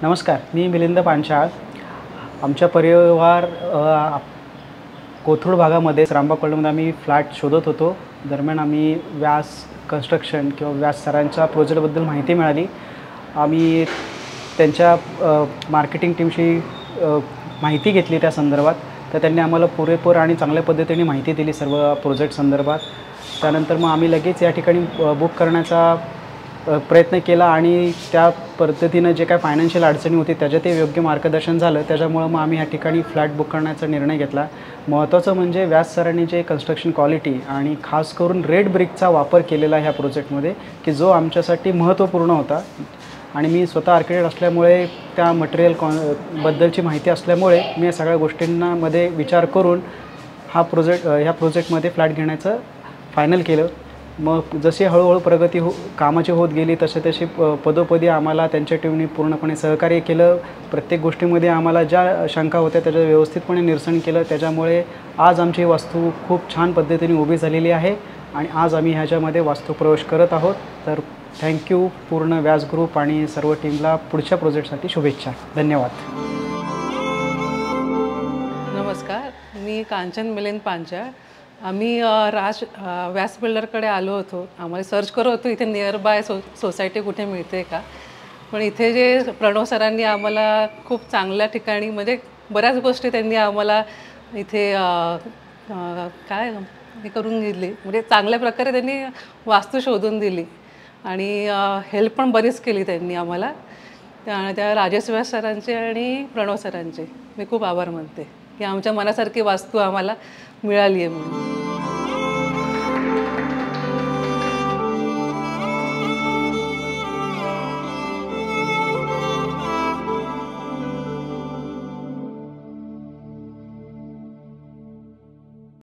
नमस्कार, मी मिलिंद पांचाळ. आमच्या परिवार कोथरूड भागामध्ये रामबाग कॉलनीमध्ये आम्ही फ्लॅट शोधत होतो. दरम्यान आम्ही व्यास कन्स्ट्रक्शन किंवा व्यास सरांच्या प्रोजेक्टबद्दल माहिती मिळाली. आम्ही त्यांच्या मार्केटिंग टीमशी माहिती घेतली त्या संदर्भात. तर त्यांनी आम्हाला पुरेपूर आणि चांगल्या पद्धतीने माहिती दिली सर्व प्रोजेक्ट संदर्भात. त्यानंतर मग आम्ही लगेच या ठिकाणी बुक करण्याचा प्रयत्न केला आणि त्या पद्धतीनं जे काय फायनान्शियल अडचणी होती त्याच्यातही योग्य मार्गदर्शन झालं. त्याच्यामुळं मग आम्ही या ठिकाणी फ्लॅट बुक करण्याचा निर्णय घेतला. महत्त्वाचं म्हणजे व्यास सरांनी जे कन्स्ट्रक्शन क्वालिटी आणि खास करून रेड ब्रिकचा वापर केलेला ह्या प्रोजेक्टमध्ये, की जो आमच्यासाठी महत्त्वपूर्ण होता. आणि मी स्वतः आर्किटेक्ट असल्यामुळे त्या मटेरियल बद्दलची माहिती असल्यामुळे मी या सगळ्या गोष्टींमध्ये विचार करून ह्या प्रोजेक्टमध्ये फ्लॅट घेण्याचं फायनल केलं. मग जशी हळूहळू प्रगती कामाची होत गेली तशी पदोपदी आम्हाला त्यांच्या टीमने पूर्णपणे सहकार्य केलं. प्रत्येक गोष्टीमध्ये आम्हाला ज्या शंका होत्या त्याचं व्यवस्थितपणे निरसन केलं. त्याच्यामुळे आज आमची वास्तू खूप छान पद्धतीने उभी झालेली आहे आणि आज आम्ही ह्याच्यामध्ये वास्तुप्रवेश करत आहोत. तर थँक्यू पूर्ण व्यास ग्रुप आणि सर्व टीमला पुढच्या प्रोजेक्टसाठी शुभेच्छा. धन्यवाद. नमस्कार, मी कांचन मिलिंद पांचाळ. आम्ही व्यास बिल्डरकडे आलो होतो. आम्हाला सर्च करत होतो इथे नियर बाय सोसायटी कुठे मिळते का. पण इथे जे प्रणव सरांनी आम्हाला खूप चांगल्या ठिकाणी म्हणजे बऱ्याच गोष्टी त्यांनी आम्हाला इथे काय हे करून दिली, म्हणजे चांगल्या प्रकारे त्यांनी वास्तू शोधून दिली आणि हेल्प पण बरीच केली त्यांनी आम्हाला. त्या राजेश व्यास सरांचे आणि प्रणव सरांचे मी खूप आभार मानते की आमच्या मनासारखी वास्तू आम्हाला मिळाली आहे म्हणून.